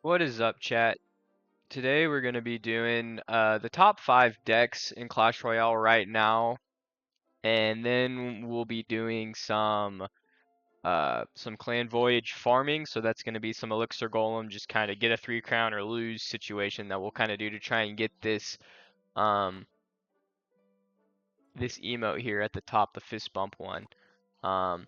What is up, chat? Today we're going to be doing the top 5 decks in Clash Royale right now, and then we'll be doing some Clan Voyage farming. So that's going to be some Elixir Golem, just kind of get a 3 crown or lose situation that we'll kind of do to try and get um this emote here at the top, the fist bump one. Um,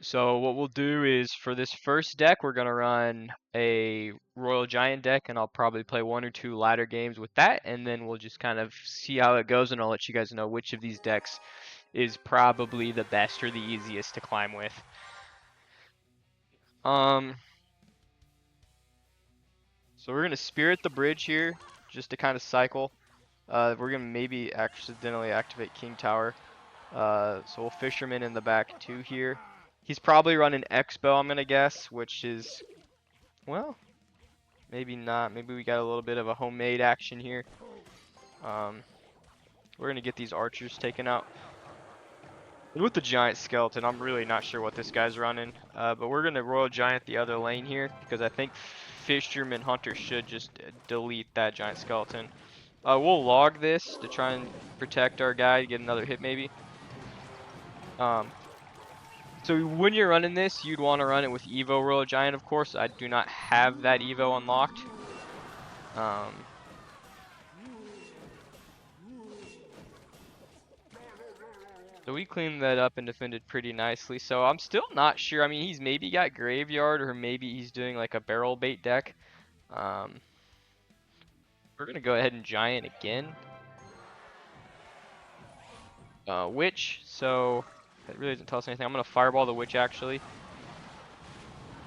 So what we'll do is for this first deck, we're gonna run a Royal Giant deck, and I'll probably play 1 or 2 ladder games with that, and then we'll just kind of see how it goes, and I'll let you guys know which of these decks is probably the best or the easiest to climb with. Um, so we're gonna Spirit the Bridge here, just to kind of cycle. We're gonna maybe accidentally activate King Tower. So we'll Fisherman in the back too here. He's probably running Expo, I'm gonna guess, which is, well, maybe not. Maybe we got a little bit of a homemade action here. We're going to get these archers taken out. And with the giant skeleton, I'm really not sure what this guy's running. But we're going to Royal Giant the other lane here, because I think Fisherman Hunter should just delete that giant skeleton. We'll log this to try and protect our guy, get another hit maybe. So when you're running this, you'd want to run it with Evo Royal Giant, of course. I do not have that Evo unlocked. So we cleaned that up and defended pretty nicely. So I'm still not sure. I mean, he's maybe got Graveyard, or maybe he's doing like a barrel bait deck. We're going to go ahead and Giant again. Witch, so that really doesn't tell us anything. I'm going to Fireball the Witch, actually.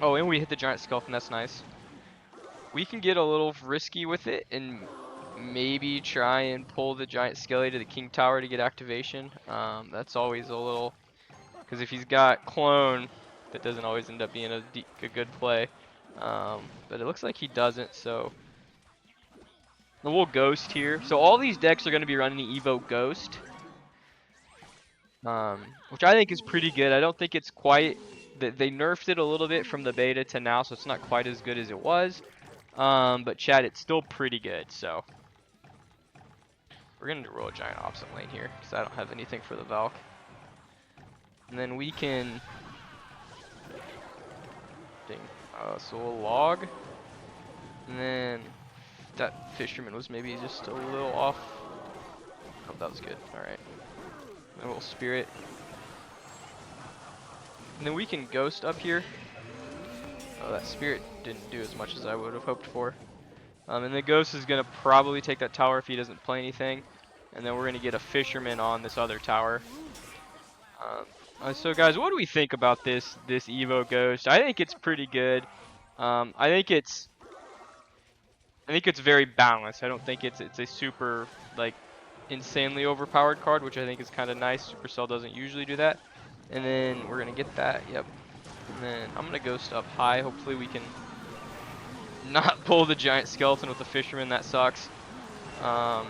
Oh, and we hit the Giant Skeleton. That's nice. We can get a little risky with it and maybe try and pull the Giant Skelly to the King Tower to get activation. That's always a little... Because if he's got Clone, that doesn't always end up being a good play. But it looks like he doesn't, so... We'll Ghost here. So all these decks are going to be running the Evo Ghost. Which I think is pretty good. I don't think it's quite... They nerfed it a little bit from the beta to now, so it's not quite as good as it was. But chat, it's still pretty good, so... We're going to roll a Giant opposite lane here, because I don't have anything for the Valk. And then we can... so we'll log. And then that Fisherman was maybe just a little off. Oh, that was good. Alright. And we'll Spirit. And then we can Ghost up here. Oh, that Spirit didn't do as much as I would have hoped for. And the Ghost is going to probably take that tower if he doesn't play anything. And then we're going to get a Fisherman on this other tower. So guys, what do we think about this Evo Ghost? I think it's pretty good. I think it's very balanced. I don't think it's a super like insanely overpowered card, which I think is kind of nice. Supercell doesn't usually do that. And then we're gonna get that. Yep. And then I'm gonna Ghost up high. Hopefully we can not pull the giant skeleton with the Fisherman. That sucks. I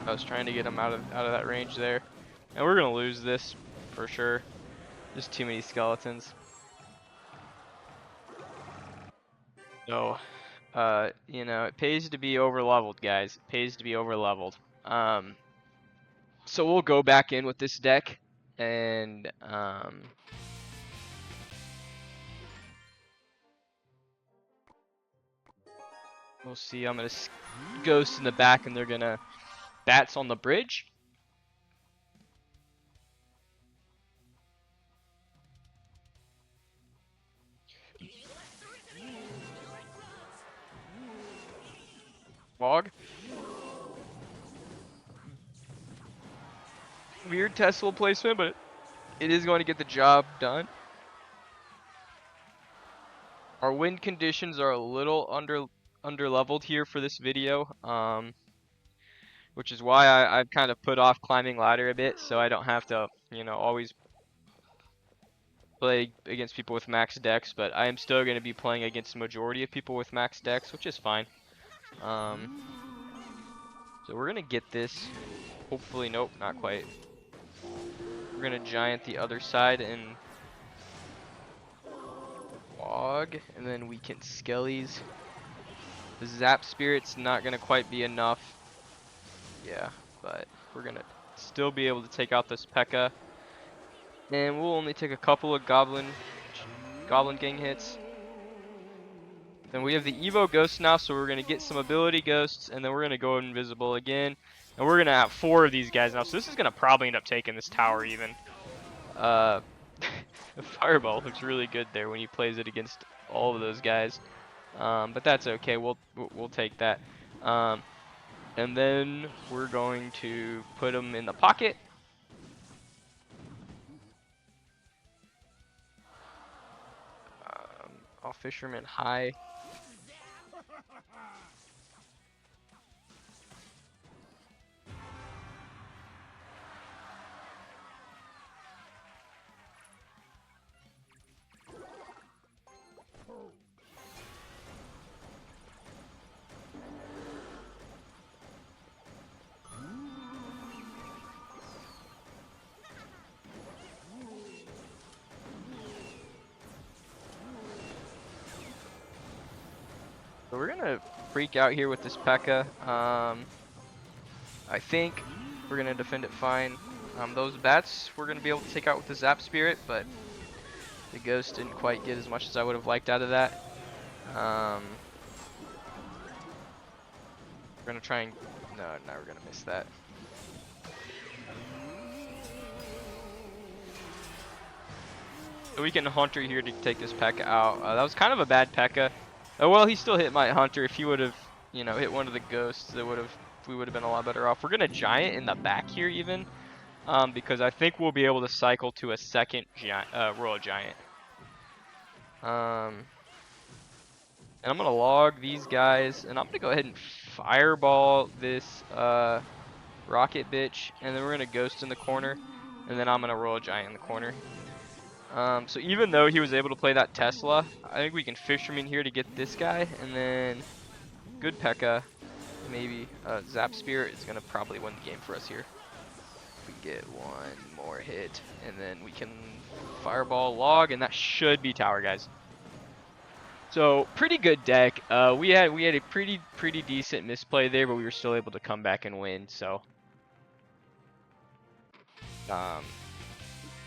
was trying to get him out of that range there, and we're gonna lose this for sure. Just too many skeletons. So, you know, it pays to be over-leveled, guys. It pays to be over-leveled. So we'll go back in with this deck, and we'll see. I'm gonna Ghost in the back, and they're gonna Bats on the bridge. Log. Weird Tesla placement, but it is going to get the job done. Our wind conditions are a little under leveled here for this video, which is why I've kind of put off climbing ladder a bit, so I don't have to, you know, always play against people with max decks. But I am still going to be playing against the majority of people with max decks, which is fine. So we're gonna get this. Hopefully, nope, not quite. We're gonna Giant the other side and log, and then we can skellies. The Zap Spirit's not gonna quite be enough. Yeah, but we're gonna still be able to take out this P.E.K.K.A. And we'll only take a couple of Goblin Gang hits. Then we have the Evo Ghost now, so we're gonna get some ability ghosts, and then we're gonna go invisible again. And we're gonna have 4 of these guys now, so this is gonna probably end up taking this tower even. The Fireball looks really good there when he plays it against all of those guys. But that's okay, we'll take that. And then we're going to put him in the pocket. All Fisherman high. So we're gonna freak out here with this P.E.K.K.A. I think we're gonna defend it fine. Those bats we're gonna be able to take out with the Zap Spirit, but the Ghost didn't quite get as much as I would have liked out of that. We're gonna try and no, we're gonna miss that. So we can Hunter here to take this P.E.K.K.A. out. That was kind of a bad P.E.K.K.A. Oh well, he still hit my Hunter. If he would have, you know, hit one of the Ghosts, that would have, we would have been a lot better off. We're gonna Giant in the back here even, because I think we'll be able to cycle to a second Royal Giant. And I'm gonna log these guys, and I'm gonna go ahead and Fireball this Rocket bitch, and then we're gonna Ghost in the corner, and then I'm gonna Royal Giant in the corner. So even though he was able to play that Tesla, I think we can Fisherman here to get this guy, and then good P.E.K.K.A. Maybe Zap Spirit is gonna probably win the game for us here. We get one more hit, and then we can Fireball log, and that should be tower, guys. So pretty good deck. We had a pretty decent misplay there, but we were still able to come back and win. So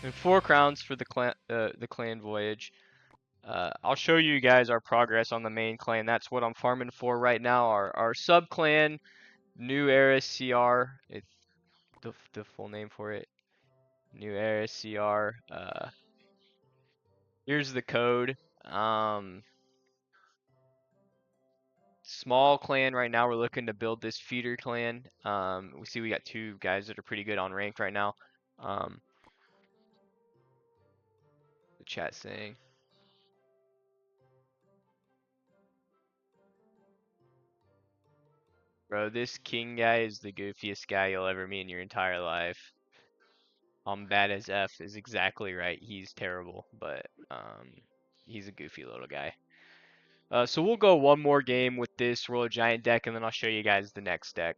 and 4 crowns for the clan voyage. I'll show you guys our progress on the main clan. That's what I'm farming for right now. Our sub clan, New Era CR. It's the full name for it. New Era CR. Here's the code. Small clan right now. We're looking to build this feeder clan. We see we got 2 guys that are pretty good on ranked right now. The chat saying. Bro, this king guy is the goofiest guy you'll ever meet in your entire life. Bad as F is exactly right. He's terrible, but he's a goofy little guy. So we'll go one more game with this Royal Giant deck, and then I'll show you guys the next deck.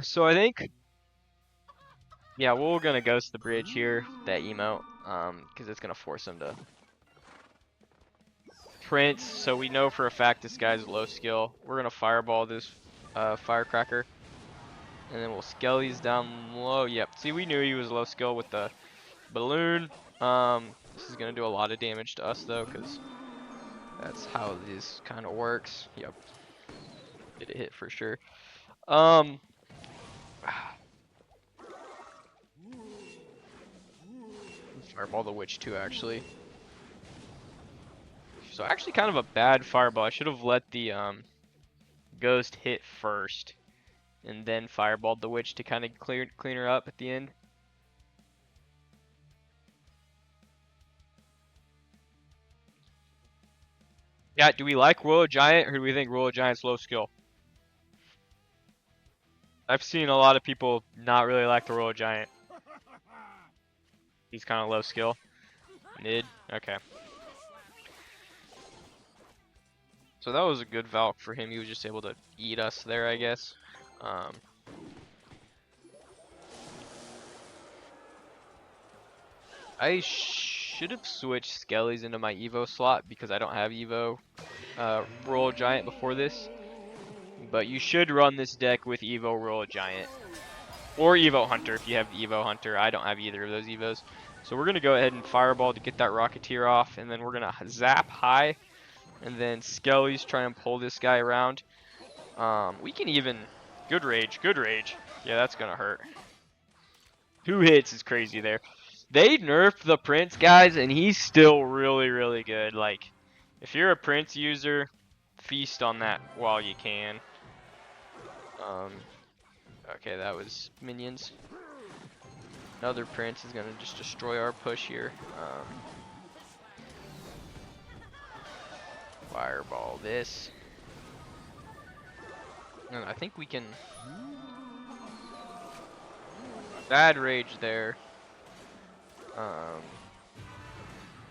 So I think, yeah, we're gonna ghost the bridge here, that emote, because it's gonna force him to Prince. So we know for a fact this guy's low skill. We're gonna Fireball this Firecracker, and then we'll Skellies down low. Yep. See, we knew he was low skill with the balloon. This is gonna do a lot of damage to us though, because that's how this kind of works. Yep. Did a hit for sure. Fireball the witch too, actually. So actually kind of a bad fireball. I should have let the ghost hit first, and then fireballed the witch to kind of clean her up at the end. Yeah, do we like Royal Giant, or do we think Royal Giant's low skill? I've seen a lot of people not really like the Royal Giant. He's kind of low skill. Mid? Okay. So that was a good Valk for him. He was just able to eat us there, I guess. I should have switched Skellies into my Evo slot because I don't have Evo Royal Giant before this. But you should run this deck with Evo Royal Giant. Or Evo Hunter if you have the Evo Hunter. I don't have either of those Evos. So we're going to go ahead and Fireball to get that Rocketeer off. And then we're going to Zap high. And then Skellies try and pull this guy around. We can even... Good Rage, good Rage. Yeah, that's going to hurt. 2 hits is crazy there. They nerfed the Prince, guys, and he's still really, really good. Like, if you're a Prince user, feast on that while you can. Okay, that was minions. Another Prince is gonna just destroy our push here. Fireball this. And I think we can... Bad Rage there.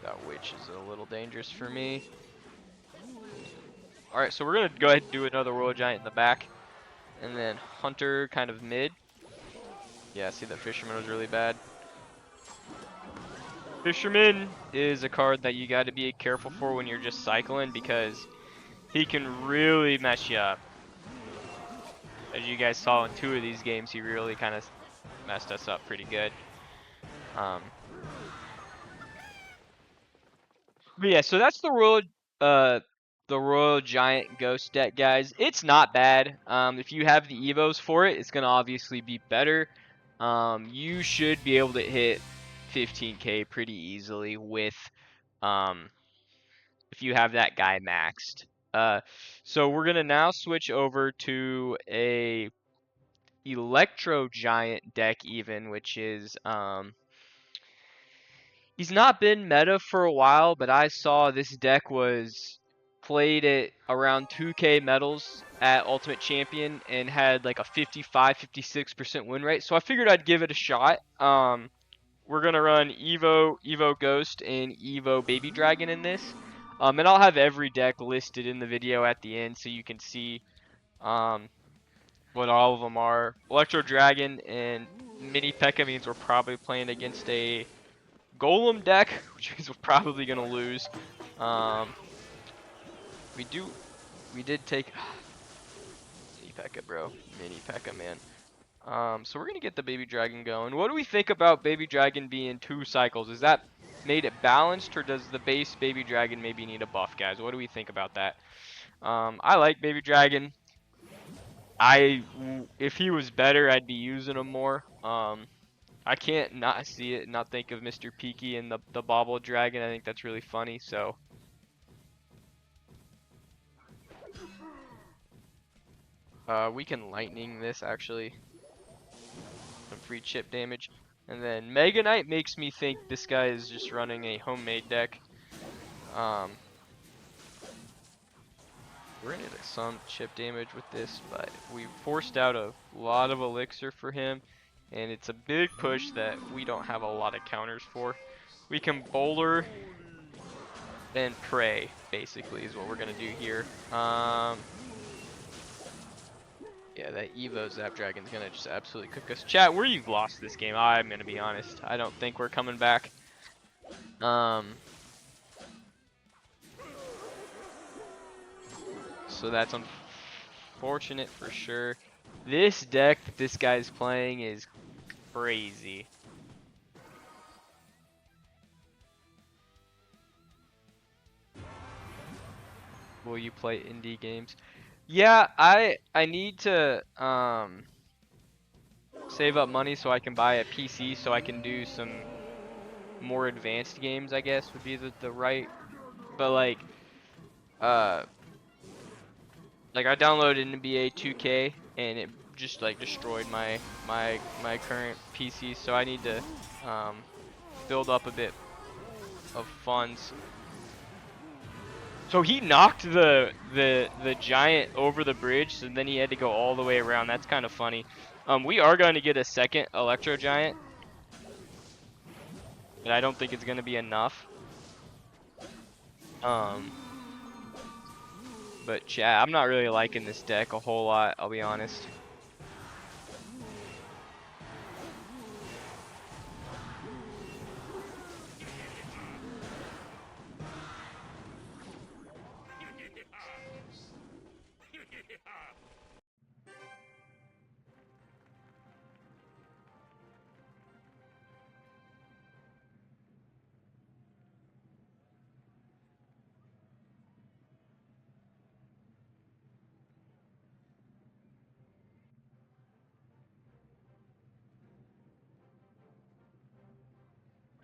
That Witch is a little dangerous for me. Alright, so we're gonna go ahead and do another Royal Giant in the back. And then Hunter kind of mid. Yeah, see that Fisherman was really bad. Fisherman is a card that you got to be careful for when you're just cycling because he can really mess you up. As you guys saw in 2 of these games, he really kind of messed us up pretty good. But yeah, so that's the Royal Giant Ghost deck, guys. It's not bad. If you have the Evos for it, it's gonna obviously be better. You should be able to hit 15k pretty easily with if you have that guy maxed. So we're gonna now switch over to a Electro Giant deck even, which is he's not been meta for a while, but I saw this deck was played at around 2k medals at Ultimate Champion and had like a 55-56% win rate. So I figured I'd give it a shot. We're gonna run Evo Ghost, and Evo Baby Dragon in this. And I'll have every deck listed in the video at the end so you can see what all of them are. Electro Dragon and Mini P.E.K.K.A means we're probably playing against a Golem deck, which means we're probably gonna lose. We did take Mini P.E.K.K.A, bro. Mini P.E.K.K.A, man. So we're gonna get the Baby Dragon going. What do we think about Baby Dragon being 2 cycles? Is that made it balanced, or does the base Baby Dragon maybe need a buff, guys? What do we think about that? I like Baby Dragon. If he was better, I'd be using him more. I can't not see it and not think of Mr. Peaky and the Bobble Dragon. I think that's really funny, so. We can lightning this, actually. Some free chip damage. And then Mega Knight makes me think this guy is just running a homemade deck. We're gonna get some chip damage with this, but we forced out a lot of elixir for him. And it's a big push that we don't have a lot of counters for. We can bowler and pray, basically, is what we're gonna do here. Yeah, that Evo Zap Dragon's gonna just absolutely cook us. Chat, where you've lost this game, I'm gonna be honest. I don't think we're coming back. So that's unfortunate for sure. This deck that this guy's playing is crazy. Will you play indie games? Yeah, I need to save up money so I can buy a PC so I can do some more advanced games, I guess would be the right. But like I downloaded NBA 2K and it just like destroyed my current PC, so I need to build up a bit of funds. So he knocked the giant over the bridge, so then he had to go all the way around. That's kind of funny. We are going to get a second Electro Giant, but I don't think it's going to be enough. But yeah, I'm not really liking this deck a whole lot, I'll be honest.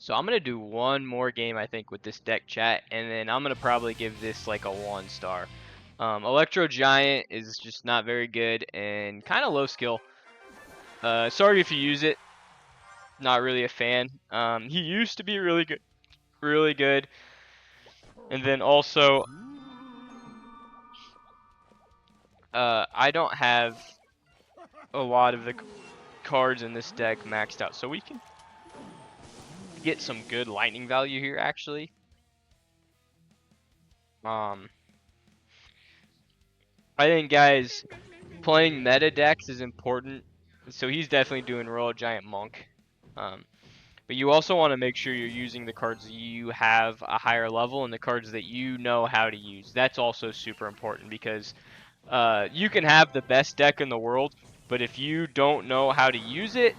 So I'm gonna do one more game, I think, with this deck, chat, and then I'm gonna probably give this like a 1 star. Electro Giant is just not very good and kind of low skill. Sorry if you use it. Not really a fan. He used to be really good, really good. And then also, I don't have a lot of the cards in this deck maxed out, so we can get some good lightning value here, actually. I think, guys, playing meta decks is important. So he's definitely doing Royal Giant Monk. But you also want to make sure you're using the cards you have a higher level and the cards that you know how to use. That's also super important because you can have the best deck in the world, but if you don't know how to use it,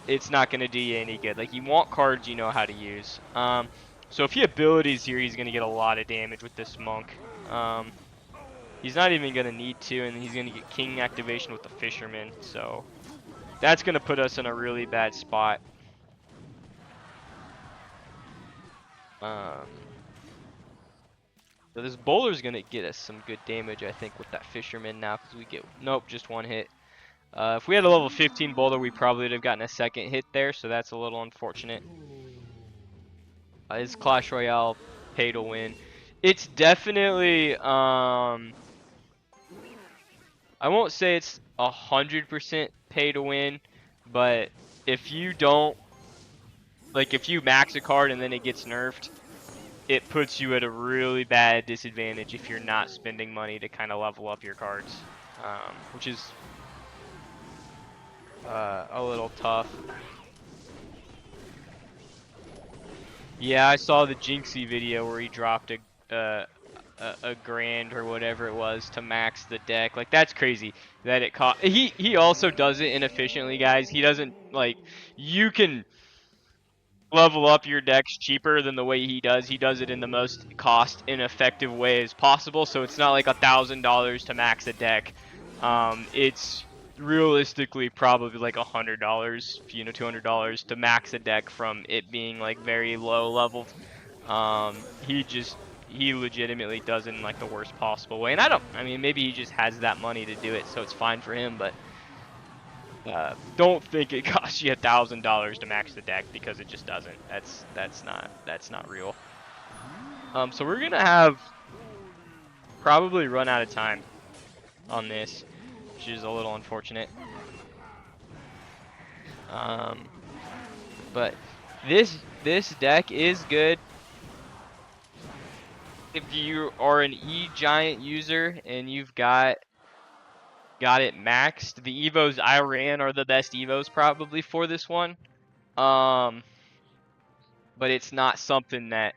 it's not going to do you any good. Like, you want cards you know how to use. So if he abilities here, he's going to get a lot of damage with this Monk. He's not even going to need to, and he's going to get King activation with the Fisherman. So that's going to put us in a really bad spot. So this Bowler's going to get us some good damage, I think, with that Fisherman now, because we get, nope, just one hit. If we had a level 15 Bowler, we probably would have gotten a second hit there, so that's a little unfortunate. Is Clash Royale pay to win? It's definitely, I won't say it's 100% pay to win, but if you don't, like, if you max a card and then it gets nerfed, it puts you at a really bad disadvantage if you're not spending money to kind of level up your cards, which is a little tough. Yeah, I saw the Jinxie video where he dropped a grand or whatever it was to max the deck. Like, that's crazy that it cost. He also does it inefficiently, guys. He doesn't, like, you can level up your decks cheaper than the way he does. He does it in the most cost ineffective way as possible. So it's not like $1,000 to max a deck. It's realistically probably like $100, you know, $200 to max a deck from it being like very low leveled. He legitimately does it in like the worst possible way. And I mean, maybe he just has that money to do it, so it's fine for him, but don't think it costs you $1,000 to max the deck, because it just doesn't. That's not real. So we're gonna have probably run out of time on this, which is a little unfortunate. But this deck is good if you are an E-Giant user and you've got it maxed. The Evos I ran are the best Evos probably for this one. But it's not something that,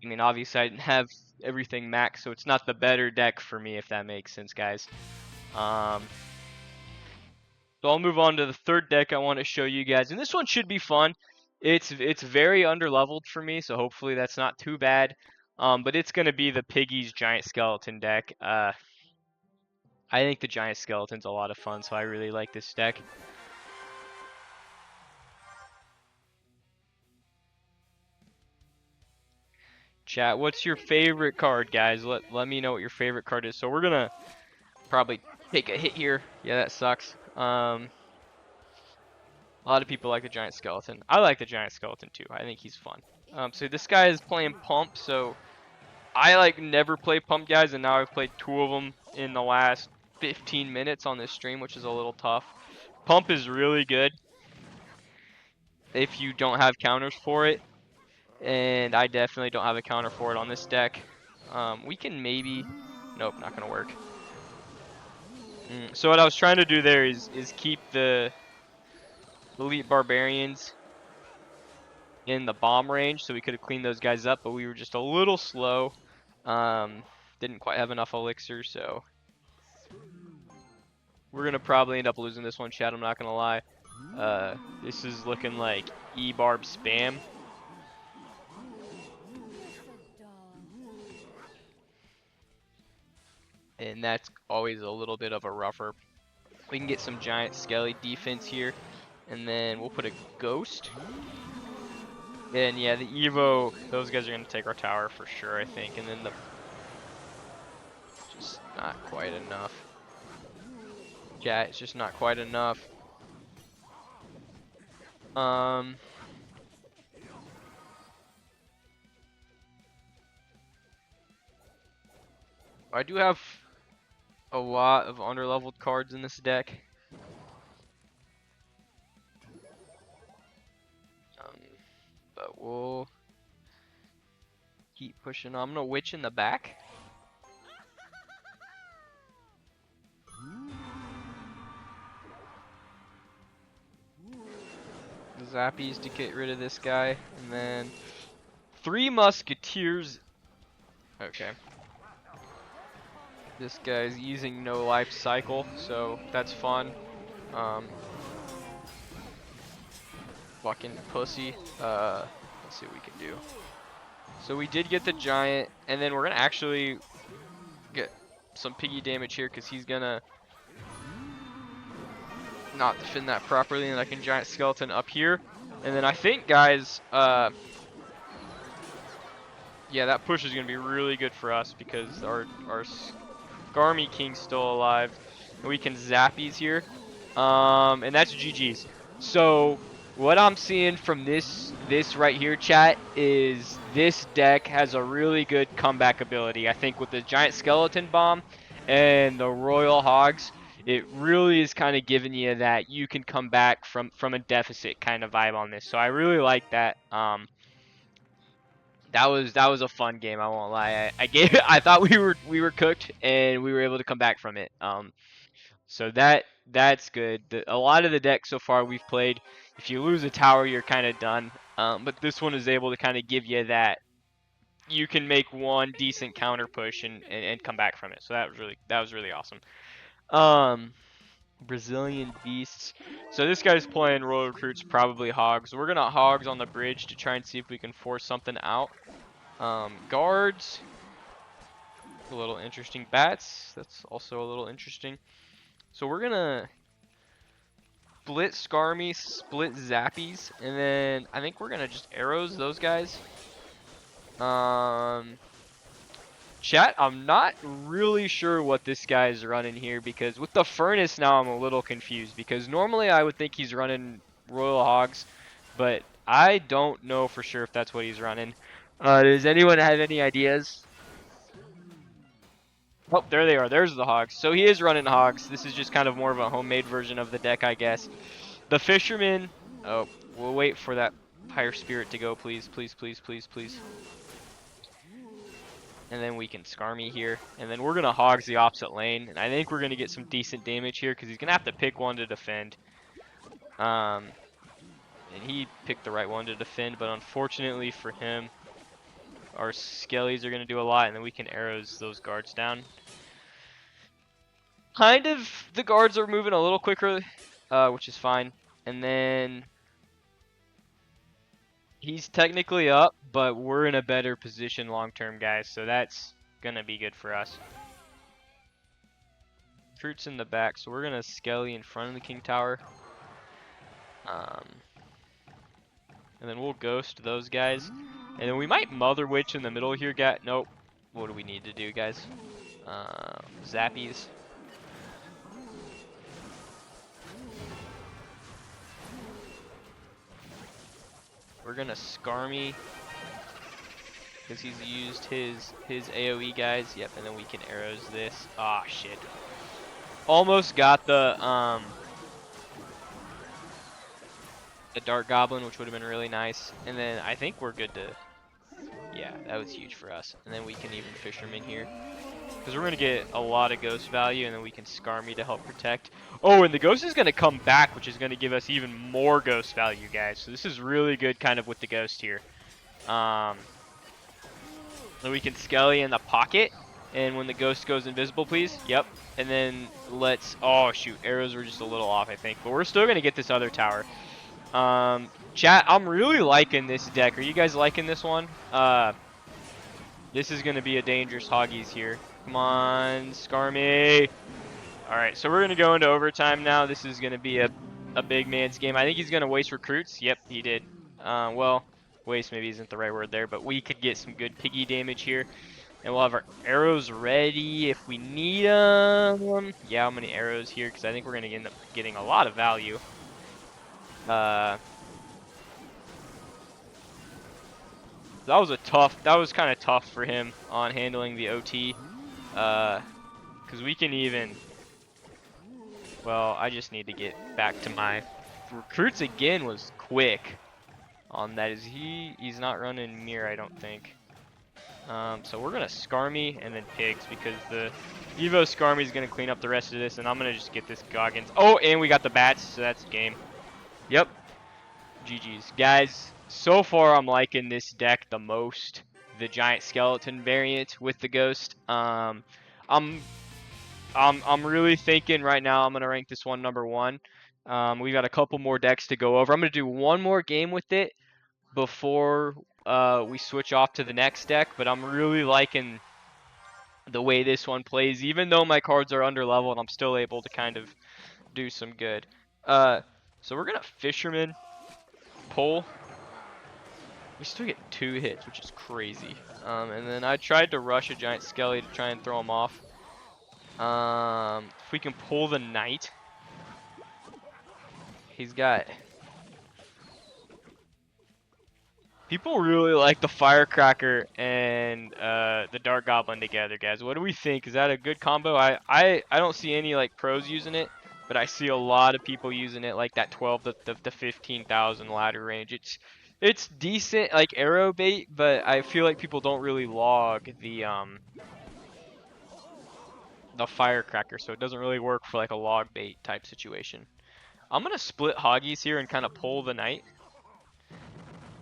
I mean, obviously I didn't have everything maxed, so it's not the better deck for me, if that makes sense, guys. So I'll move on to the third deck I want to show you guys, and this one should be fun. It's very underleveled for me, so hopefully that's not too bad. But it's going to be the Piggy's Giant Skeleton deck. I think the Giant Skeleton's a lot of fun, so I really like this deck. Chat, what's your favorite card, guys? Let me know what your favorite card is. So we're going to probably take a hit here. Yeah, that sucks. A lot of people like the Giant Skeleton. I like the Giant Skeleton too. I think he's fun. So this guy is playing Pump, so I like never play Pump, guys, and now I've played 2 of them in the last 15 minutes on this stream, which is a little tough. Pump is really good if you don't have counters for it, and I definitely don't have a counter for it on this deck. We can maybe, nope, not gonna work. So what I was trying to do there is keep the Elite Barbarians in the bomb range, so we could have cleaned those guys up, but we were just a little slow. Didn't quite have enough elixir, so we're gonna probably end up losing this one, chat. I'm not gonna lie. This is looking like E-Barb spam. And that's always a little bit of a rougher. We can get some Giant Skelly defense here, and then we'll put a Ghost. And yeah, the Evo, those guys are gonna take our tower for sure, I think. And then the just not quite enough. Yeah, it's just not quite enough. Um, I do have a lot of underleveled cards in this deck. Um, but we'll keep pushing on. I'm gonna witch in the back. Zappies to get rid of this guy, and then 3 musketeers. Okay. This guy's using no life cycle, so that's fun. Um, fucking pussy. Let's see what we can do. So we did get the giant, and then we're gonna actually get some piggy damage here because he's gonna not defend that properly, and I can giant skeleton up here. And then I think, guys, yeah, that push is gonna be really good for us because our Skarmy King's still alive, and we can zappies here. And that's GG's. So what I'm seeing from this right here, chat, is this deck has a really good comeback ability. I think with the giant skeleton bomb and the royal hogs, it really is kind of giving you that you can come back from a deficit kind of vibe on this. So I really like that. That was a fun game. I won't lie. I thought we were cooked and we were able to come back from it. So that's good. A lot of the decks so far we've played, if you lose a tower, you're kind of done. But this one is able to kind of give you that you can make one decent counter push and come back from it. So that was really awesome. Um, Brazilian beasts. So this guy's playing royal recruits, probably hogs. We're gonna hogs on the bridge to try and see if we can force something out. Guards. A little interesting. Bats. That's also a little interesting. So we're gonna split Skarmy, split Zappies, and then I think we're gonna just arrows those guys. Um, Chat, I'm not really sure what this guy is running here because with the furnace now I'm a little confused because normally I would think he's running Royal Hogs, but I don't know for sure if that's what he's running. Does anyone have any ideas? Oh, there they are. There's the hogs. So he is running hogs. This is just kind of more of a homemade version of the deck, I guess. The fisherman. Oh, we'll wait for that higher spirit to go, please, please, please, please, please. And then we can Skarmy here. And then we're going to hogs the opposite lane. And I think we're going to get some decent damage here because he's going to have to pick one to defend. And he picked the right one to defend, but unfortunately for him, our skellies are going to do a lot, and then we can arrows those guards down. Kind of, the guards are moving a little quicker, which is fine. And then he's technically up, but we're in a better position long term, guys. So that's going to be good for us. Fruits in the back, so we're going to skelly in front of the king tower. And then we'll ghost those guys. And then we might mother witch in the middle here, guys. Nope. What do we need to do, guys? Zappies. We're gonna Skarmy because he's used his AoE guys. Yep, and then we can arrows this. Ah, shit. Almost got the Dark Goblin, which would have been really nice. And then I think we're good to. Yeah, that was huge for us. And then we can even Fisherman here. Because we're going to get a lot of ghost value, and then we can Skarmy to help protect. Oh, and the ghost is going to come back, which is going to give us even more ghost value, guys. So this is really good kind of with the ghost here. Then we can Skelly in the pocket, and when the ghost goes invisible, please. Yep. And then let's... Oh, shoot. Arrows were just a little off, I think. But we're still going to get this other tower. Chat, I'm really liking this deck. Are you guys liking this one? This is going to be a dangerous hoggies here. Come on, Skarmy. Alright, so we're going to go into overtime now. This is going to be a big man's game. I think he's going to waste recruits. Yep, he did. Well, Waste maybe isn't the right word there, but we could get some good piggy damage here. And we'll have our arrows ready if we need them. Yeah, how many arrows here? Because I think we're going to end up getting a lot of value. That was kind of tough for him on handling the OT. Because we can even, well, I just need to get back to my recruits again was quick on that. He's not running mirror, I don't think. So we're gonna Skarmy and then pigs because the Evo Skarmy is gonna clean up the rest of this, and I'm gonna just get this Goggins. Oh, and we got the bats, so that's game. Yep. GG's. Guys, so far I'm liking this deck the most. The giant skeleton variant with the ghost. I'm really thinking right now I'm gonna rank this one #1. We've got a couple more decks to go over. I'm gonna do one more game with it before we switch off to the next deck, but I'm really liking the way this one plays. Even though my cards are under leveled, I'm still able to kind of do some good. So we're gonna Fisherman pull. We still get 2 hits, which is crazy. And then I tried to rush a giant skelly to try and throw him off. If we can pull the knight, he's got. People really like the Firecracker and the Dark Goblin together, guys. What do we think? Is that a good combo? I don't see any like pros using it, but I see a lot of people using it, like that 12 to 15,000 ladder range. It's decent like arrow bait, but I feel like people don't really log the Firecracker, so it doesn't really work for like a log bait type situation. I'm gonna split Hoggies here and kind of pull the knight.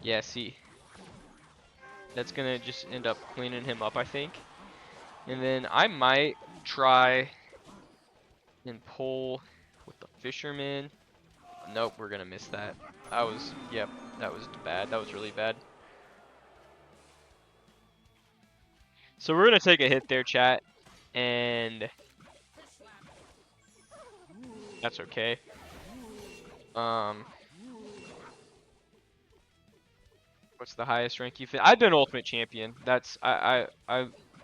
Yeah, see. That's gonna just end up cleaning him up, I think. And then I might try and pull with the Fisherman. Nope, we're gonna miss that. Yep, that was bad. That was really bad. So we're gonna take a hit there, chat, and that's okay. What's the highest rank you fit? I've been Ultimate Champion. I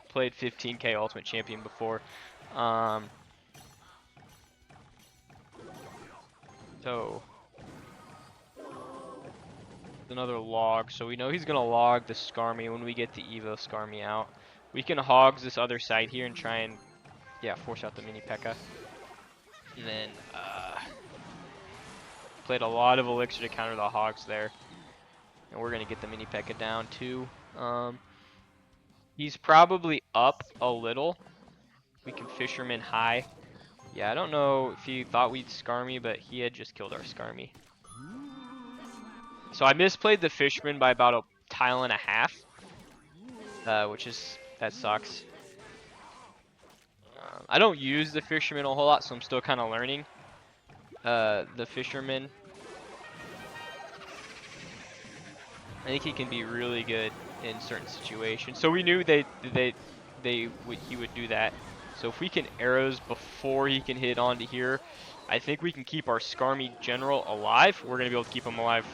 played 15K Ultimate Champion before. So another log, so we know he's gonna log the Skarmy when we get the Evo Skarmy out. We can hogs this other side here and try and, yeah, force out the mini P.E.K.K.A. And then played a lot of elixir to counter the hogs there, and we're gonna get the mini P.E.K.K.A. down too. He's probably up a little. We can Fisherman high. Yeah, I don't know if he thought we'd Skarmy, but he had just killed our Skarmy. So I misplayed the Fisherman by about a tile and a half, that sucks. I don't use the Fisherman a whole lot, so I'm still kind of learning the Fisherman. I think he can be really good in certain situations. So we knew he would do that. So if we can arrows before he can hit onto here, I think we can keep our Skarmy General alive. We're gonna be able to keep him alive.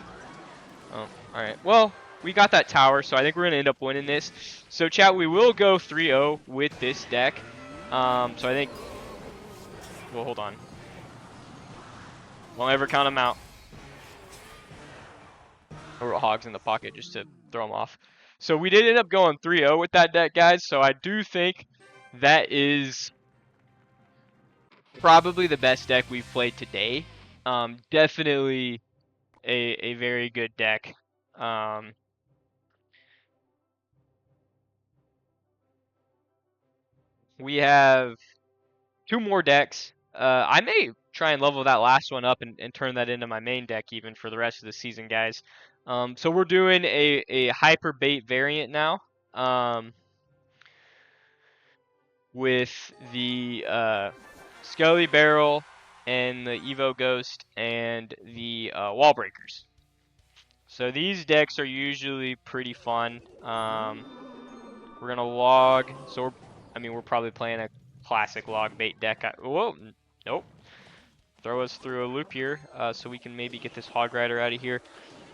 Oh, all right. Well, we got that tower, so I think we're gonna end up winning this. So chat, we will go 3-0 with this deck. So I think. Well, hold on. Won't ever count them out. Or hogs in the pocket just to throw them off. So we did end up going 3-0 with that deck, guys. So I do think that is probably the best deck we've played today. Definitely a very good deck. We have 2 more decks. I may try and level that last one up and turn that into my main deck even for the rest of the season, guys. So we're doing a hyper bait variant now. With the Skelly Barrel and the Evo Ghost and the Wall Breakers. So these decks are usually pretty fun. We're gonna log. So we're probably playing a classic log bait deck. Whoa, nope. Throw us through a loop here, so we can maybe get this Hog Rider out of here.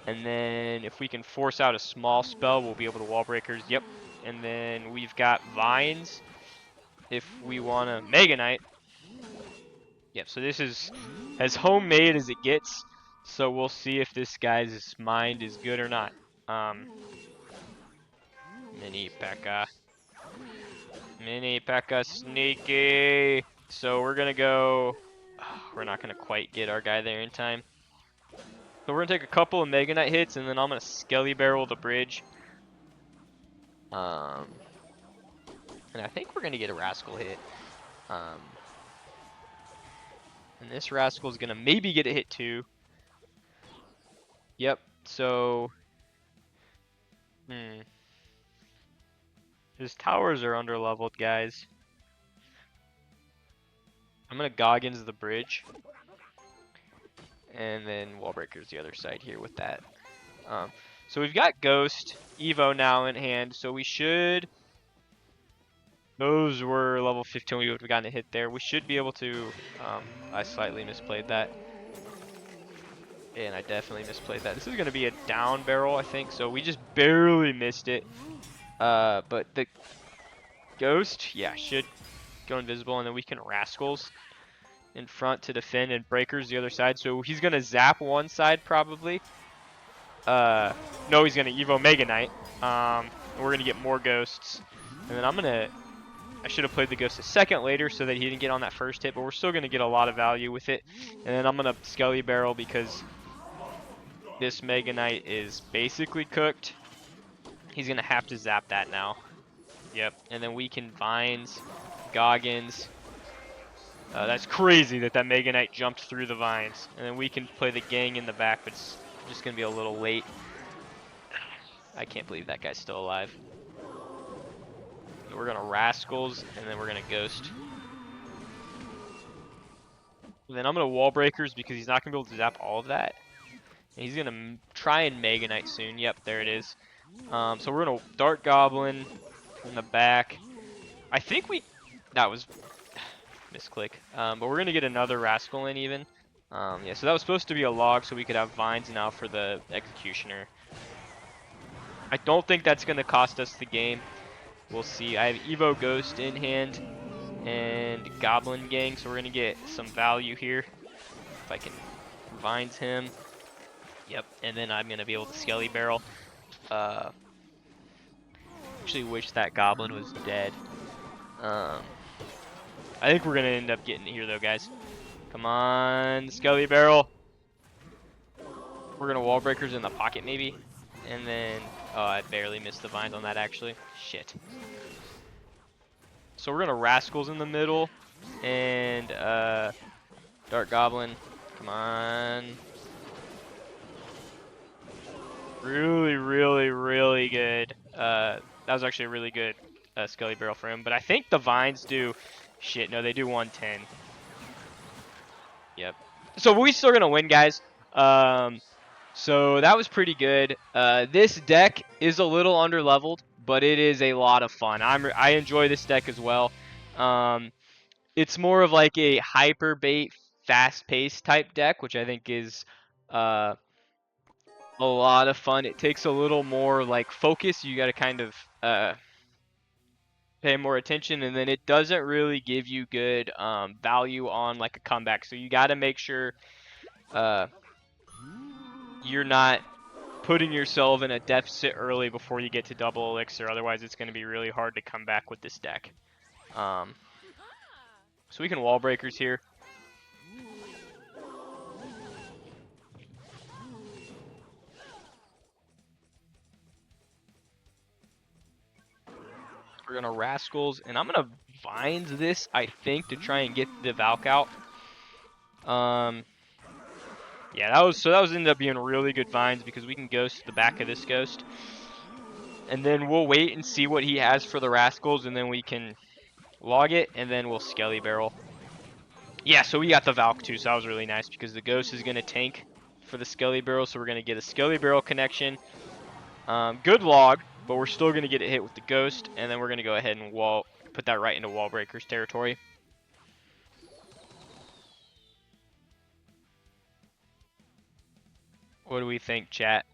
And then if we can force out a small spell, we'll be able to wall breakers. Yep. And then we've got vines if we want to Mega Knight. Yep, so this is as homemade as it gets. So we'll see if this guy's mind is good or not. Mini P.E.K.K.A. Mini P.E.K.K.A. sneaky. So we're going to go... we're not going to quite get our guy there in time. So we're going to take a couple of Mega Knight hits, and then I'm going to Skelly Barrel the bridge. And I think we're going to get a Rascal hit. And this Rascal is going to maybe get a hit too. Yep, so... His towers are underleveled, guys. I'm going to Goggins the bridge. And then Wall Breaker's the other side here with that. So we've got Ghost, Evo now in hand, so we should... Those were level 15, we would have gotten a hit there. We should be able to... I slightly misplayed that. And I definitely misplayed that. This is going to be a down barrel, I think, so we just barely missed it. But the Ghost, yeah, should go invisible, and then we can Rascals in front to defend, and Breakers the other side. So he's going to zap one side, probably. No, he's going to Evo Mega Knight. And we're going to get more Ghosts. And then I'm going to... I should have played the Ghost a second later so that he didn't get on that first hit, but we're still going to get a lot of value with it. And then I'm going to Skelly Barrel because this Mega Knight is basically cooked. He's going to have to zap that now. Yep, and then we can Vines, Goggins. That's crazy that Mega Knight jumped through the vines. And then we can play the gang in the back, but it's just going to be a little late. I can't believe that guy's still alive. We're going to Rascals, and then we're going to Ghost. And then I'm going to Wall Breakers because he's not going to be able to zap all of that. And he's going to try and Mega Knight soon. Yep, there it is. So we're going to Dark Goblin in the back. I think we... That was... misclick. But we're going to get another Rascal in even. Yeah, so that was supposed to be a log so we could have Vines now for the Executioner. I don't think that's going to cost us the game. We'll see. I have Evo Ghost in hand and Goblin Gang, so we're going to get some value here. If I can Vines him. Yep, and then I'm going to be able to Skelly Barrel. Actually wish that Goblin was dead. I think we're going to end up getting it here though, guys. Come on, Skelly Barrel. We're going to Wall Breakers in the pocket maybe. And then, oh, I barely missed the vines on that actually. Shit. So we're going to Rascals in the middle. And Dark Goblin. Come on. Really, really, really good. That was actually a really good Skelly Barrel for him. But I think the vines do... Shit, no, they do 110. Yep. So we're still going to win, guys. So that was pretty good. This deck is a little underleveled, but it is a lot of fun. I enjoy this deck as well. It's more of like a hyper bait, fast-paced type deck, which I think is a lot of fun. It takes a little more like focus. You got to kind of pay more attention, and then it doesn't really give you good value on like a comeback. So you got to make sure you're not putting yourself in a deficit early before you get to double elixir. Otherwise, it's going to be really hard to come back with this deck. So we can Wall Breakers here. We're going to Rascals, and I'm going to Vines this, I think, to try and get the Valk out. Yeah, that was ended up being really good Vines because we can Ghost the back of this Ghost. And then we'll wait and see what he has for the Rascals, and then we can log it, and then we'll Skelly Barrel. Yeah, so we got the Valk too, so that was really nice because the Ghost is going to tank for the Skelly Barrel, so we're going to get a Skelly Barrel connection. Good log, but we're still going to get a hit with the Ghost, and then we're going to go ahead and put that right into Wall Breakers territory. What do we think, chat?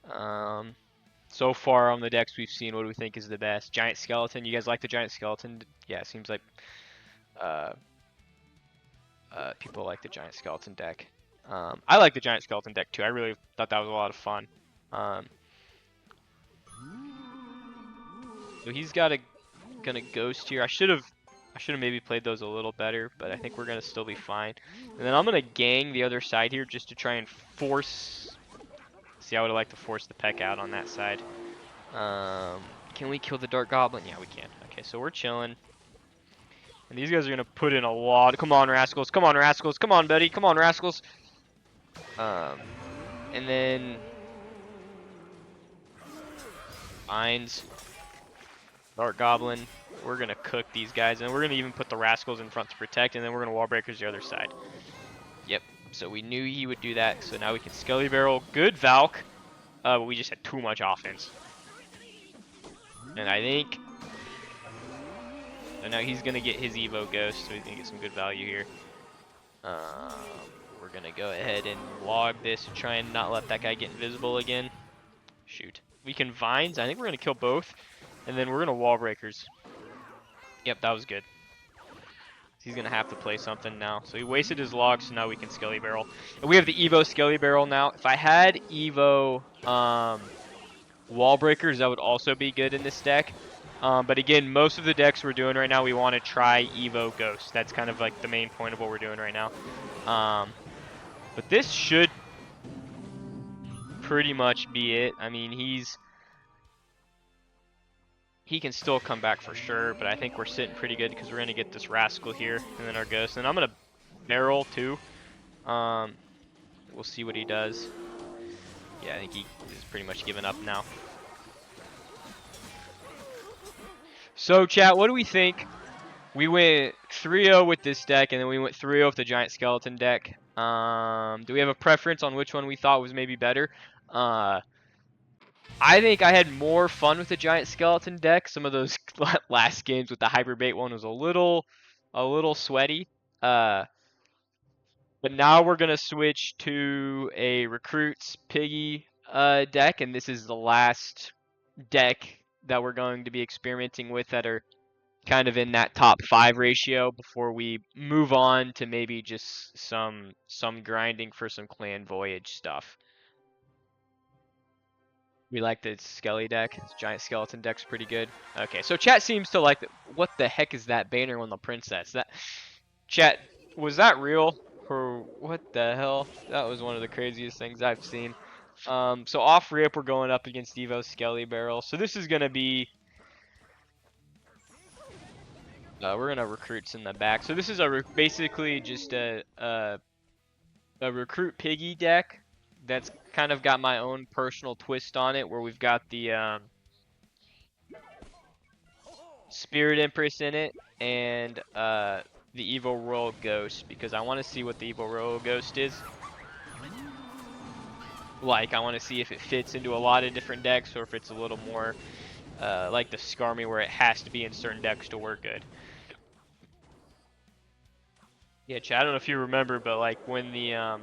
So far on the decks we've seen, what do we think is the best? Giant Skeleton. You guys like the Giant Skeleton? Yeah, it seems like uh, people like the Giant Skeleton deck. I like the Giant Skeleton deck too. I really thought that was a lot of fun. Um, so he's gonna Ghost here. I should have maybe played those a little better, but I think we're gonna still be fine. And then I'm gonna gang the other side here just to try and force. See, I would like to force the Peck out on that side. Can we kill the Dark Goblin? Yeah, we can. Okay, so we're chilling. And these guys are gonna put in a lot. Come on, Rascals. Come on, Rascals. Come on, buddy. Come on, Rascals. And then Vines, Dark Goblin. We're gonna cook these guys, and we're gonna even put the Rascals in front to protect, and then we're gonna Wall Breakers the other side. Yep. So we knew he would do that. So now we can Skelly Barrel. Good Valk. But we just had too much offense. And I think. So now he's gonna get his Evo Ghost, so he's gonna get some good value here. We're gonna go ahead and log this and try and not let that guy get invisible again. Shoot. We can Vines. I think we're gonna kill both. And then we're gonna Wall Breakers. Yep, that was good. He's gonna have to play something now. So he wasted his log, so now we can Skelly Barrel. And we have the Evo Skelly Barrel now. If I had Evo Wall Breakers, that would also be good in this deck. But again, most of the decks we're doing right now, we want to try Evo Ghost. That's kind of like the main point of what we're doing right now. But this should pretty much be it. I mean, he can still come back for sure, but I think we're sitting pretty good because we're going to get this Rascal here and then our Ghost. And I'm going to barrel too. We'll see what he does. Yeah, I think he is pretty much given up now. So, chat, what do we think? We went 3-0 with this deck, and then we went 3-0 with the Giant Skeleton deck. Do we have a preference on which one we thought was maybe better? I think I had more fun with the Giant Skeleton deck. Some of those last games with the Hyper Bait one was a little sweaty. But now we're gonna switch to a Recruits Piggy deck, and this is the last deck that we're going to be experimenting with that are kind of in that top 5 ratio before we move on to maybe just some grinding for some Clan Voyage stuff. We like the Skelly deck. This Giant Skeleton deck's pretty good. Okay, so chat seems to like what the heck is that banner on the princess? That chat, was that real? Or what the hell? That was one of the craziest things I've seen. So off rip, we're going up against Evo Skelly Barrel. So this is gonna be we're gonna Recruits in the back. So this is basically just a Recruit Piggy deck that's kind of got my own personal twist on it, where we've got the Spirit Empress in it and the Evil Royal Ghost, because I want to see what the Evil Royal Ghost is like. I want to see if it fits into a lot of different decks, or if it's a little more like the Skarmy, where it has to be in certain decks to work good. Yeah, chat, I don't know if you remember, but like when the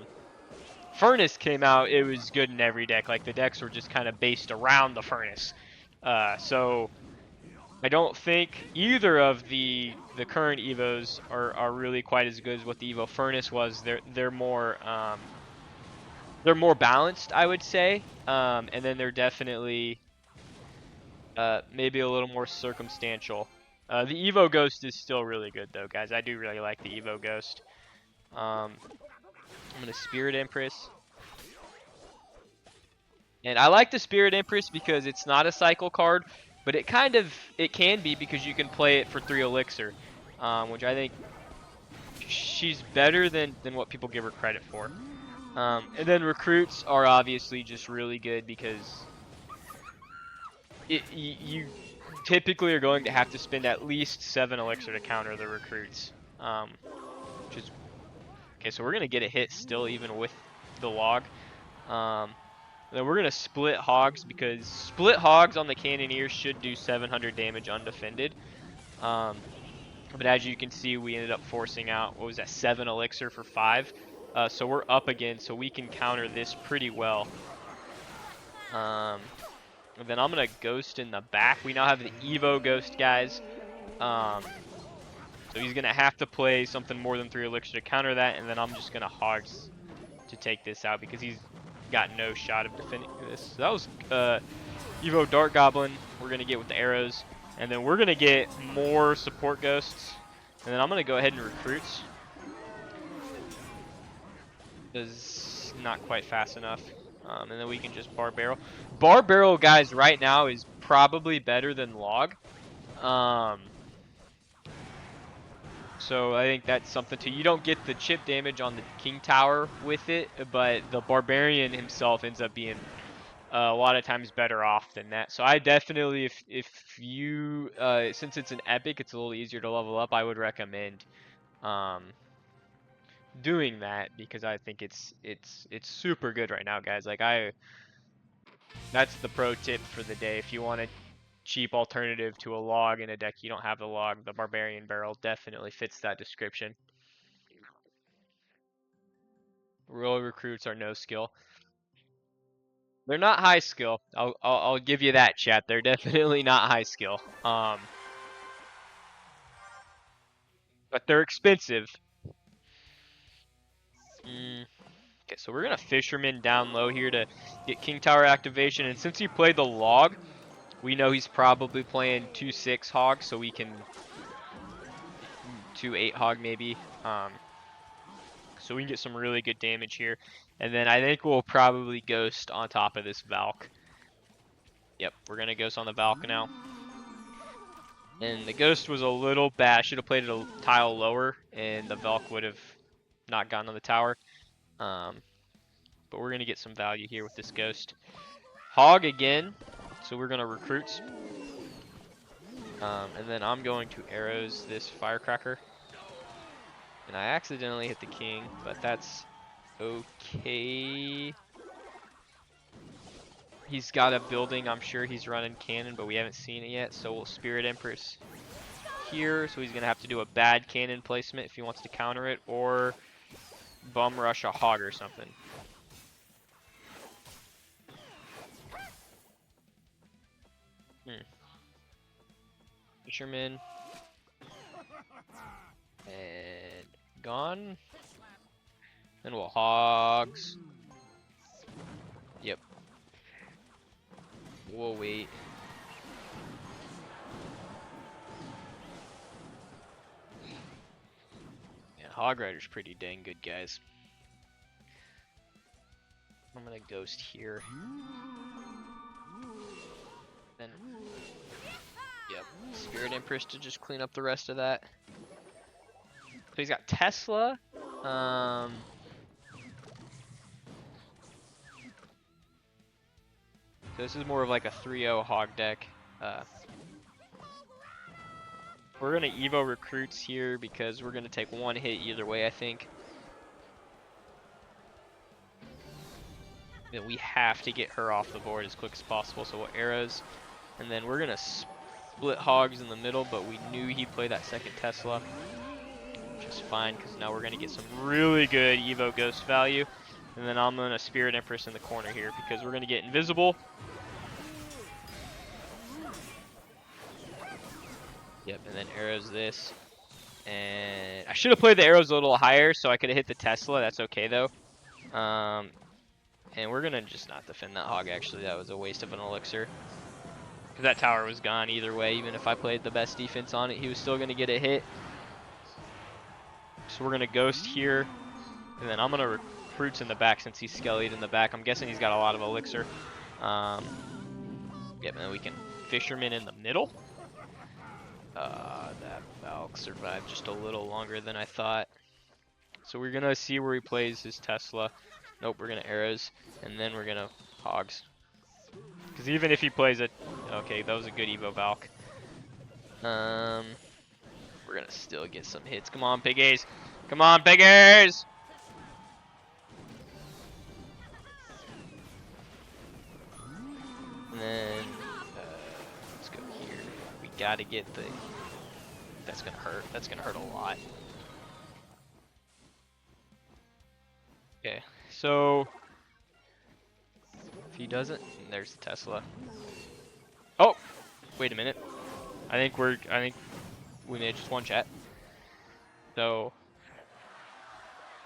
Furnace came out, it was good in every deck. Like the decks were just kind of based around the Furnace. So I don't think either of the current Evos are really quite as good as what the Evo Furnace was. They're more balanced, I would say. And then they're definitely maybe a little more circumstantial. The Evo Ghost is still really good though, guys. I do really like the Evo Ghost. I'm gonna Spirit Empress. And I like the Spirit Empress because it's not a cycle card, but it can be, because you can play it for 3 elixir, which I think she's better than what people give her credit for. And then Recruits are obviously just really good because you typically are going to have to spend at least 7 elixir to counter the Recruits, which is okay. So we're gonna get a hit still, even with the log. Then we're gonna split Hogs, because split Hogs on the Cannoneer should do 700 damage undefended. But as you can see, we ended up forcing out, what was that, 7 elixir for 5. So we're up again, so we can counter this pretty well. And then I'm gonna ghost in the back. We now have the Evo ghost, guys. So he's gonna have to play something more than 3 elixir to counter that, and then I'm just gonna hogs to take this out because he's got no shot of defending this. So that was Evo Dart Goblin. We're gonna get with the arrows, and then we're gonna get more support ghosts, and then I'm gonna go ahead and recruit. Is not quite fast enough. And then we can just bar barrel. Bar barrel, guys, right now is probably better than log. So I think that's something too. You don't get the chip damage on the king tower with it, but the barbarian himself ends up being a lot of times better off than that. So I definitely, if you, since it's an epic, it's a little easier to level up. I would recommend doing that because I think it's super good right now, guys. Like that's the pro tip for the day. If you want a cheap alternative to a log in a deck you don't have the log, the barbarian barrel definitely fits that description. Royal recruits are no skill. They're not high skill. I'll give you that, chat. They're definitely not high skill. But they're expensive. Okay, so we're gonna fisherman down low here to get king tower activation, and since he played the log, we know he's probably playing 2/6 hog, so we can 2/8 hog maybe. So we can get some really good damage here. And then I think we'll probably ghost on top of this Valk. Yep, we're going to ghost on the Valk now. And the ghost was a little bad. Should have played it a tile lower, and the Valk would have not gotten on the tower. But we're going to get some value here with this ghost. Hog again, so we're going to recruit. And then I'm going to arrows this firecracker. And I accidentally hit the king, but that's okay. He's got a building, I'm sure he's running cannon, but we haven't seen it yet, so we'll Spirit Empress here, so he's going to have to do a bad cannon placement if he wants to counter it, or bum rush a hog or something. Fisherman. And gone. Then we'll hogs. Yep. We'll wait. Yeah, Hog Rider's pretty dang good, guys. I'm gonna ghost here. Then, yep, Spirit Empress to just clean up the rest of that. So he's got Tesla. So this is more of like a 3-0 hog deck. We're gonna Evo recruits here because we're gonna take one hit either way, I think. Then we have to get her off the board as quick as possible, so we'll arrows. And then we're gonna split hogs in the middle, but we knew he'd play that second Tesla. Which is fine, because now we're gonna get some really good Evo ghost value. And then I'm gonna Spirit Empress in the corner here, because we're gonna get invisible. Yep, and then arrows this. And I should have played the arrows a little higher, so I could have hit the Tesla. That's okay, though. And we're gonna just not defend that hog, actually. That was a waste of an elixir. Because that tower was gone either way. Even if I played the best defense on it, he was still gonna get a hit. So we're gonna ghost here. And then I'm gonna recruits in the back since he's skellied in the back. I'm guessing he's got a lot of elixir. Yep, and then we can fisherman in the middle. That Valk survived just a little longer than I thought. So we're gonna see where he plays his Tesla. Nope, we're gonna arrows, and then we're gonna hogs. Because even if he plays it, okay, that was a good Evo Valk. We're gonna still get some hits. Come on, piggies! Come on, piggies! And then let's go here. We gotta get the. That's gonna hurt. That's gonna hurt a lot. Okay, so he doesn't, there's the Tesla. Oh, wait a minute. I think we made just one chat. So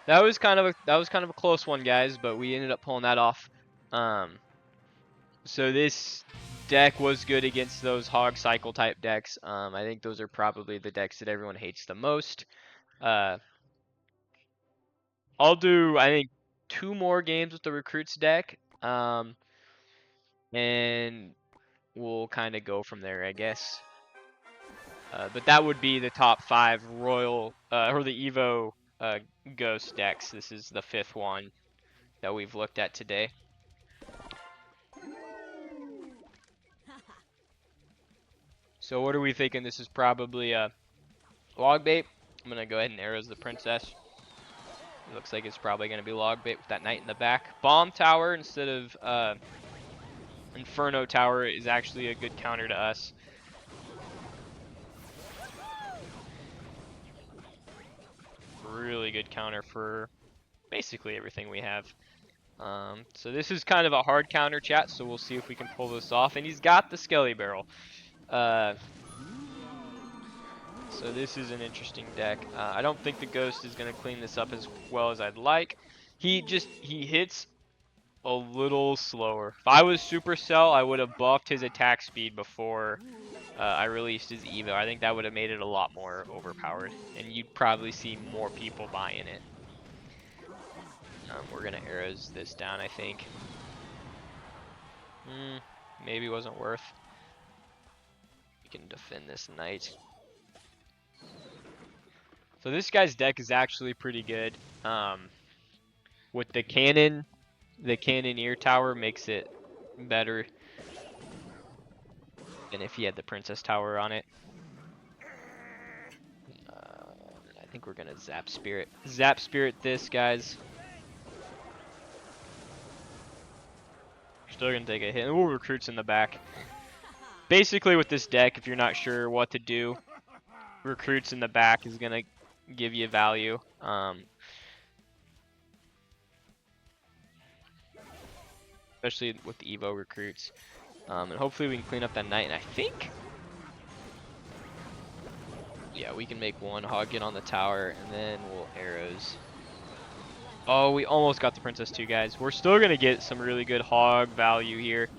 that was kind of a close one, guys, but we ended up pulling that off. So this deck was good against those hog cycle type decks. I think those are probably the decks that everyone hates the most. I'll do, I think, 2 more games with the recruits deck, and we'll kind of go from there, I guess. But that would be the top 5 Royal or the Evo Ghost decks. This is the 5th one that we've looked at today. So what are we thinking? This is probably a log bait. I'm gonna go ahead and arrows the princess. It looks like it's probably gonna be log bait with that knight in the back. Bomb tower instead of Inferno tower is actually a good counter to us. Really good counter for basically everything we have. So this is kind of a hard counter, chat, so we'll see if we can pull this off. And he's got the Skelly Barrel. So this is an interesting deck. I don't think the Ghost is going to clean this up as well as I'd like. He hits a little slower. If I was Supercell, I would have buffed his attack speed before I released his Evo. I think that would have made it a lot more overpowered, and you'd probably see more people buying it. We're gonna arrows this down, I think. Maybe wasn't worth. We can defend this knight. So this guy's deck is actually pretty good. With the cannoneer tower makes it better than if he had the princess tower on it. I think we're gonna zap spirit. Zap spirit this, guys. Still gonna take a hit. Ooh, recruits in the back. Basically with this deck, if you're not sure what to do, recruits in the back is gonna give you value. Especially with the Evo recruits. And hopefully we can clean up that knight, and I think, yeah, we can make one hog get on the tower, and then we'll arrows. Oh, we almost got the princess too, guys. We're still gonna get some really good hog value here.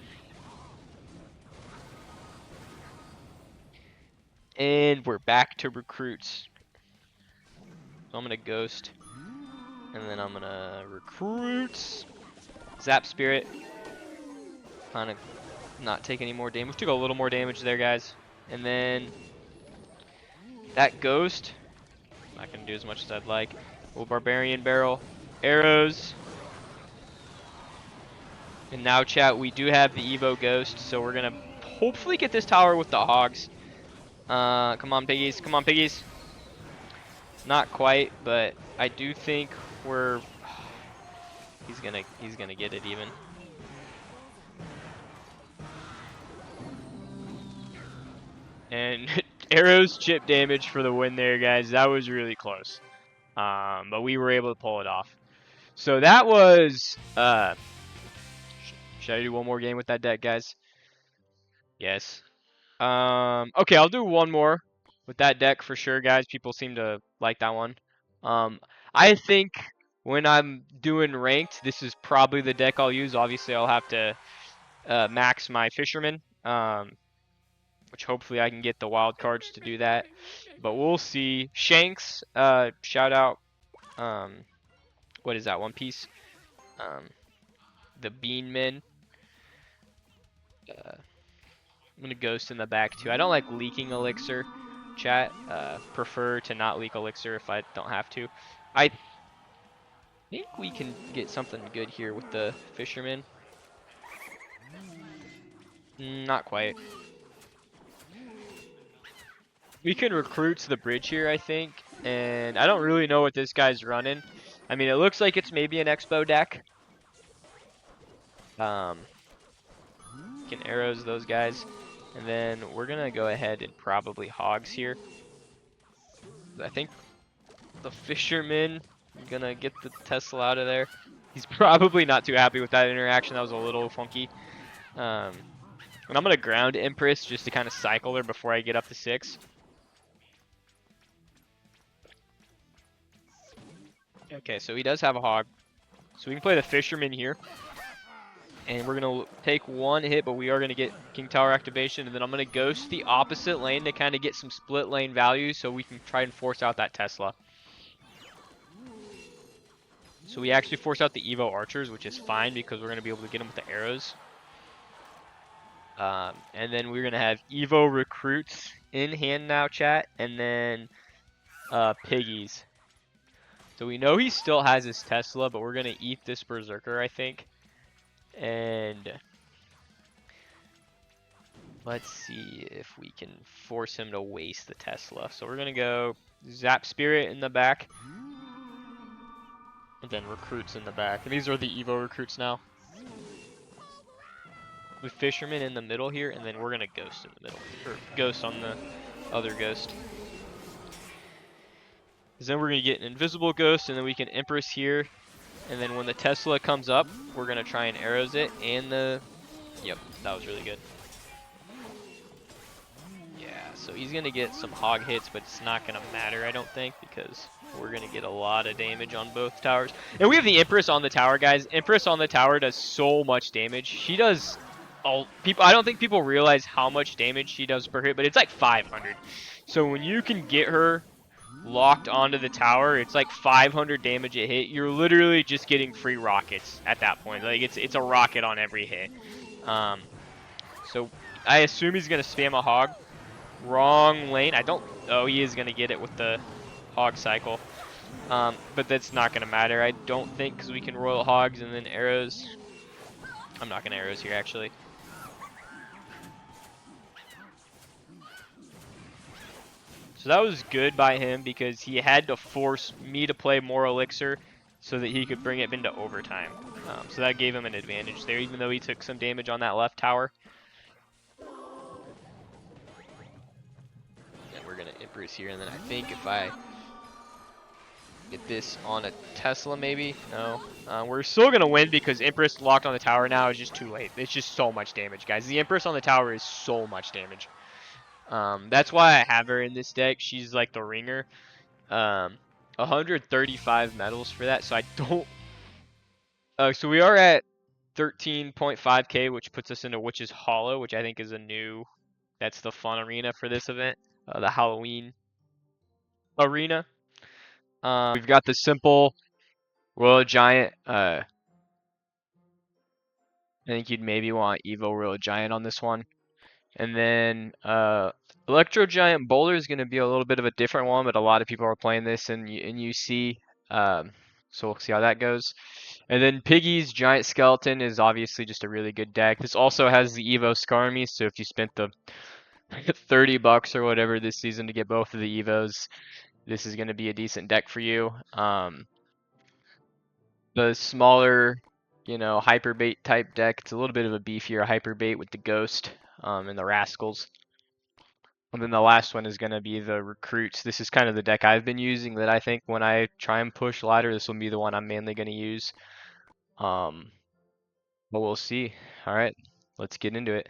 And we're back to recruits. So I'm gonna ghost, and then I'm gonna recruits. Zap spirit. Kind of not take any more damage. Took a little more damage there, guys. And then that ghost, not gonna do as much as I'd like. Little barbarian barrel, arrows. And now, chat, we do have the Evo ghost, so we're gonna hopefully get this tower with the hogs. Come on, piggies. Come on, piggies. Not quite, but I do think we're. He's gonna get it even. And arrows chip damage for the win there, guys. That was really close. But we were able to pull it off. So that was. Should I do one more game with that deck, guys? Yes. Okay, I'll do one more with that deck for sure, guys. People seem to like that one. I think when I'm doing ranked, this is probably the deck I'll use. Obviously, I'll have to max my fisherman, which hopefully I can get the wild cards to do that. But we'll see. Shanks, shout out. What is that? One Piece. The Beanmen. I'm gonna ghost in the back too. I don't like leaking elixir, chat. Prefer to not leak elixir if I don't have to. I think we can get something good here with the fisherman. Not quite. We can recruit to the bridge here, I think, and I don't really know what this guy's running. I mean, it looks like it's maybe an expo deck. Can arrows those guys, and then we're gonna go ahead and probably hogs here. I think the fisherman gonna get the Tesla out of there. He's probably not too happy with that interaction. That was a little funky. And I'm gonna ground Empress just to kind of cycle her before I get up to 6. Okay, so he does have a hog. So we can play the Fisherman here. And we're going to take 1 hit, but we are going to get King Tower activation. And then I'm going to ghost the opposite lane to kind of get some split lane value so we can try and force out that Tesla. So we actually force out the Evo Archers, which is fine because we're going to be able to get them with the arrows. And then we're going to have Evo Recruits in hand now, chat. And then Piggies. So we know he still has his Tesla, but we're going to eat this Berserker, I think. And let's see if we can force him to waste the Tesla. So we're going to go Zap Spirit in the back. And then Recruits in the back. And these are the Evo Recruits now. With Fisherman in the middle here, and then we're going to Ghost in the middle. Or Ghost on the other Ghost. Then we're going to get an Invisible Ghost, and then we can Empress here. And then when the Tesla comes up, we're going to try and Arrows it. And the... Yep, that was really good. Yeah, so he's going to get some hog hits, but it's not going to matter, I don't think, because we're going to get a lot of damage on both towers. And we have the Empress on the tower, guys. Empress on the tower does so much damage. She does... I don't think people realize how much damage she does per hit, but it's like 500. So when you can get her locked onto the tower, it's like 500 damage a hit. You're literally just getting free rockets at that point. Like it's a rocket on every hit. So I assume he's gonna spam a hog. Wrong lane. Oh, he is gonna get it with the hog cycle. But that's not gonna matter, I don't think, because we can royal hogs and then arrows. I'm not gonna arrows here actually. So that was good by him because he had to force me to play more elixir so that he could bring it into overtime. So that gave him an advantage there, even though he took some damage on that left tower. And we're going to Empress here, and then I think if I get this on a Tesla maybe, no. We're still going to win because Empress locked on the tower now is just too late. It's just so much damage, guys. The Empress on the tower is so much damage. That's why I have her in this deck. She's like the ringer. 135 medals for that, so I don't... so we are at 13.5k, which puts us into Witch's Hollow, which I think is a new... That's the fun arena for this event. The Halloween arena. We've got the simple Royal Giant. I think you'd maybe want Evo Royal Giant on this one. And then Electro Giant Boulder is going to be a little bit of a different one, but a lot of people are playing this in UC. So we'll see how that goes. And then Piggy's Giant Skeleton is obviously just a really good deck. This also has the Evo Scar Me, so if you spent the 30 bucks or whatever this season to get both of the Evos, this is going to be a decent deck for you. The smaller, hyper bait type deck, it's a little bit of a beefier hyper bait with the Ghost and the Rascals. And then the last one is going to be the Recruits. This is kind of the deck I've been using that I think when I try and push ladder, this will be the one I'm mainly going to use. But we'll see. All right, let's get into it.